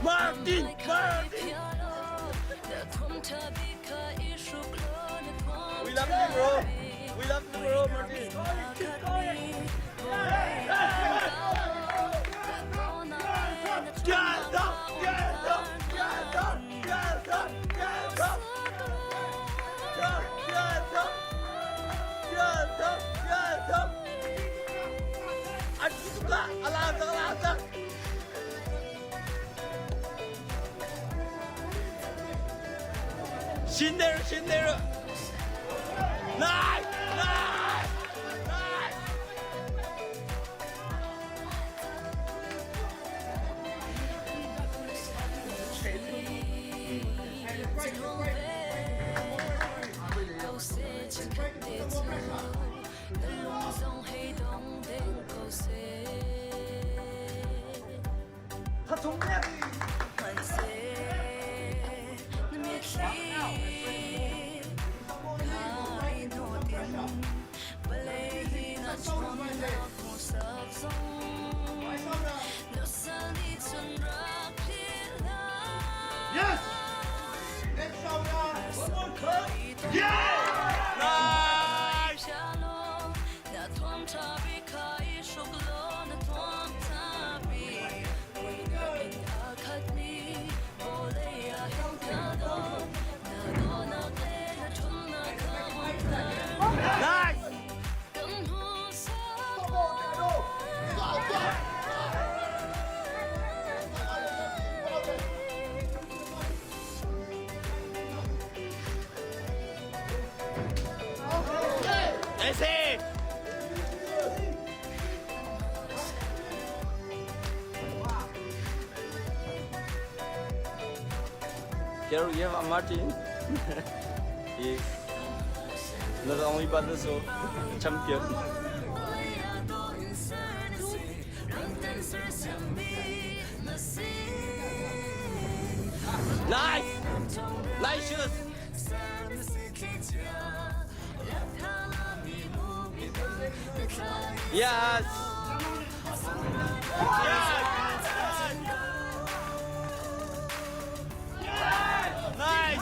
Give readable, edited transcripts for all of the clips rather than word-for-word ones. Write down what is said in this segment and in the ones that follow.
Martin! We love you, bro. We love you, bro, Martin. Get up! Get up! Get up! Get up! Get up! Get up! Get up! Get up! Aduh, suka! Alah. 신내려! 나이스! 다 정리해! Yes! Next shot, one more cut! Yeah! Nice! Nice! Ese! Quiero llevar a Martin. He's not only but also champion. Nice! Nice shoot! Yes! Nice!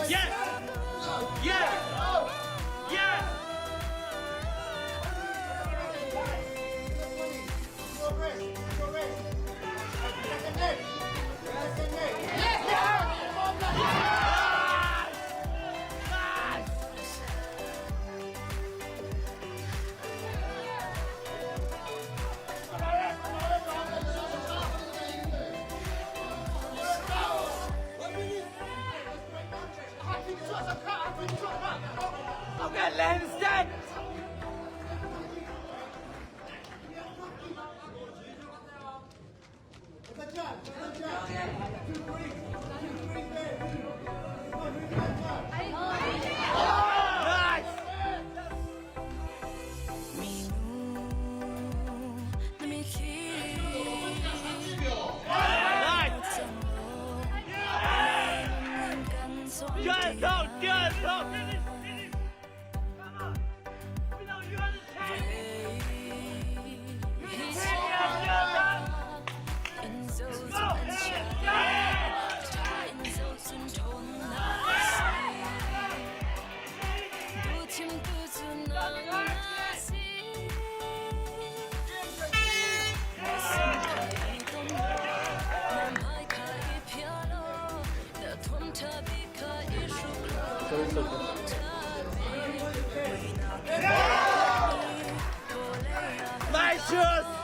Yes! Yes! Yes! Okay, Lanston! Get out! Get out! Come on! We know you're the My shoes!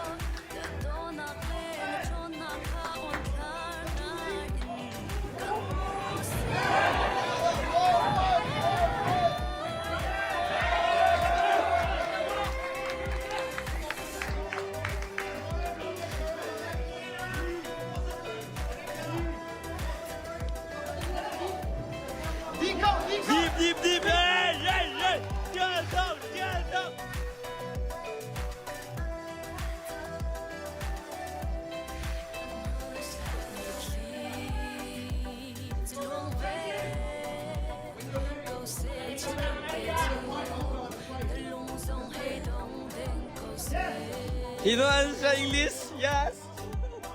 He don't understand English. Yes.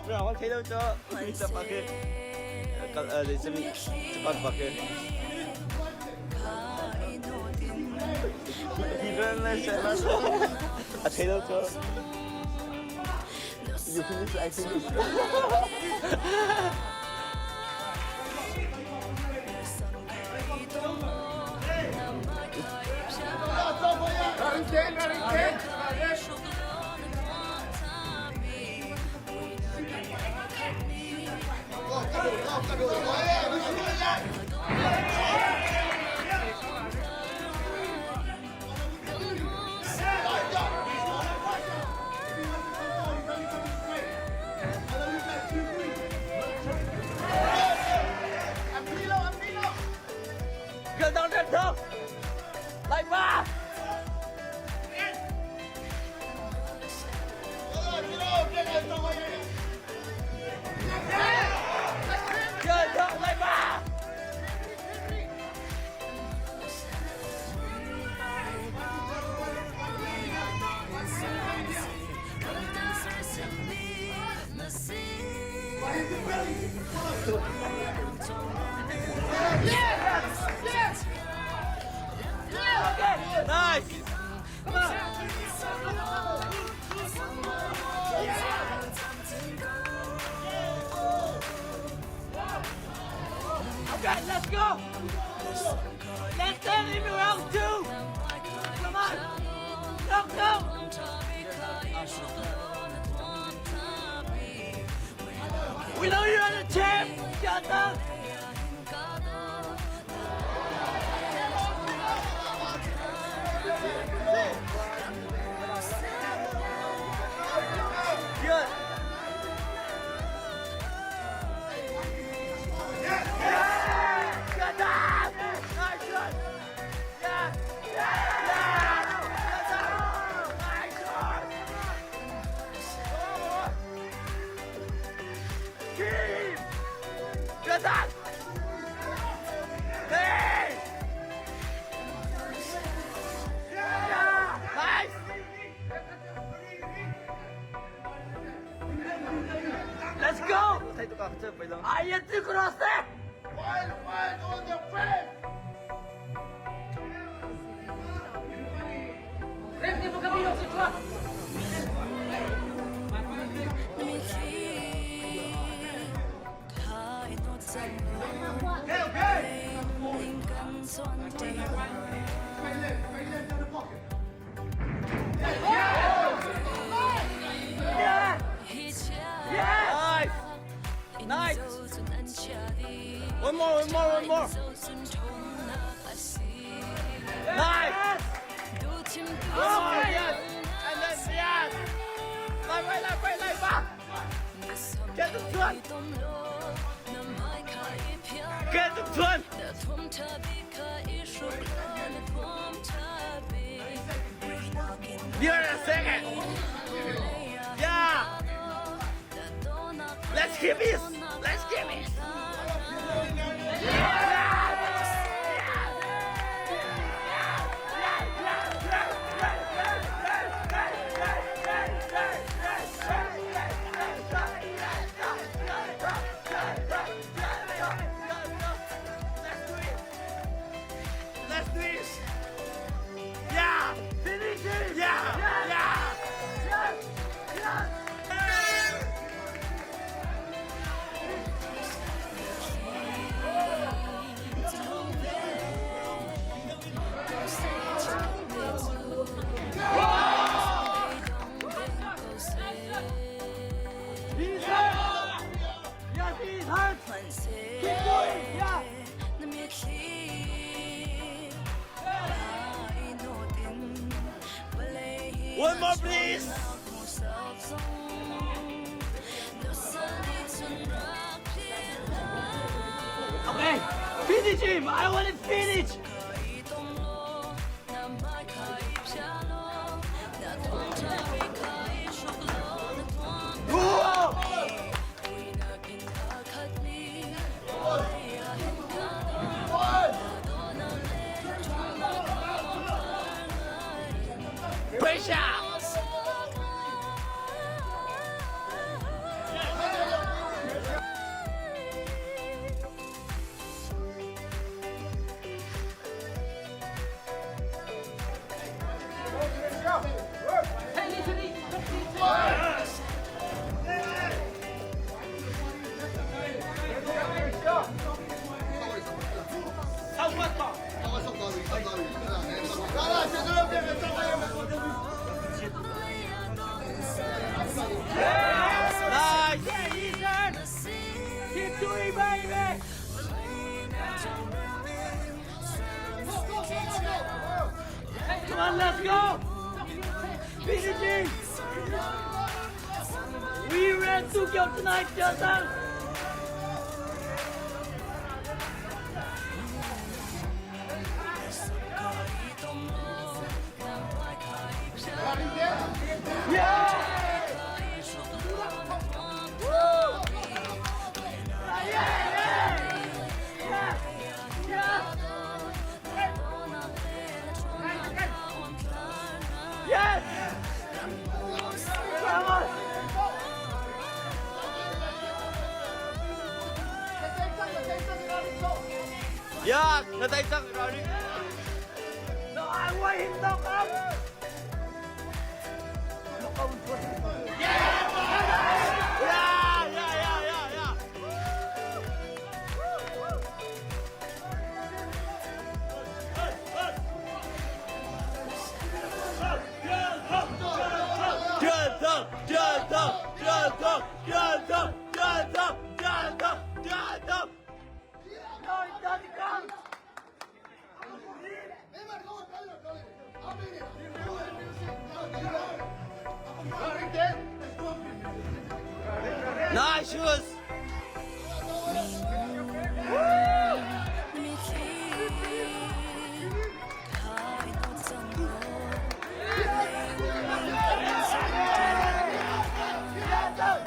Bro, con thấy đâu cho. Kita pakai. Kalau di sini cepat pakai. He don't understand. Thấy đâu cho. You finish, I finish. Gần đâu đến không? Lại ba. Gần không lại ba. Okay, nice. Come on. Okay, let's go. Let's turn him around too. Come on. Go, go. We know you're on the champ. Shut up. Good. Yeah! Good job! Nice shot! Yeah! Yeah! Good job! Nice shot! Keep! Good job! Hey! Yeah! Nice! Let's go! Thấy tụi con chơi phải lớn. Ai yên tư cross đấy. Wide on the frame. Rep mo kami yung sitwa. Okay, okay. Yeah! Yeah! Nice! Nice! One more, one more, one more! Nice! Oh, yes! And then, yes! Lại ba! Get the front! Get the front! You're a second! Yeah! Let's keep this! Let's keep it! Let's do this! Yeah! Finish it! Yeah! Yeah! Yeah! Keep going! Yeah! One more, please! Okay, finish him! I want to finish! Whoa! Pressure! baby! Come on, let's go! BDG! We ran Tokyo tonight, Justin! Yeah! Yes! Come on! Dạ, người ta chắc rồi đi. No, I want him to come! No, come on. Yeah, yeah, yeah, yeah, yeah. Truyền thông, truyền thông, truyền thông, truyền thông, truyền thông, truyền thông, truyền thông. No, it doesn't count! Nice shoes.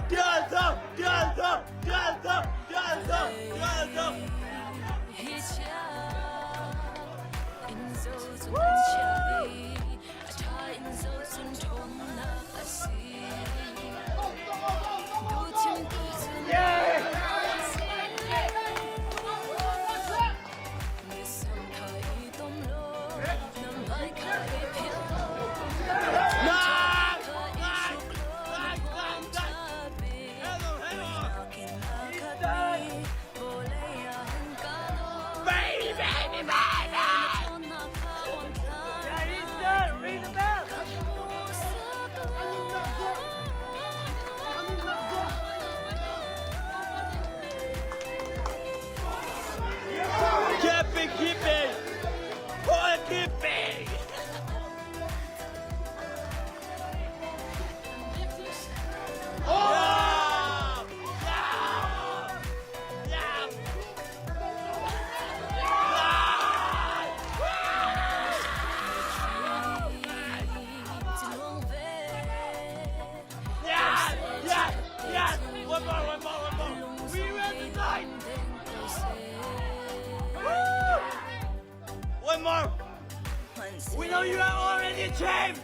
Truyền thông, truyền thông, truyền thông, truyền thông, truyền thông. Yeah, he's done! Ring the bell! Keeping. Hold keeping. Yeah! Yeah! Yeah! Yes! Yes! Yes! One more, one more, one more. We ran the night. Woo! One more. We know you are already a champ!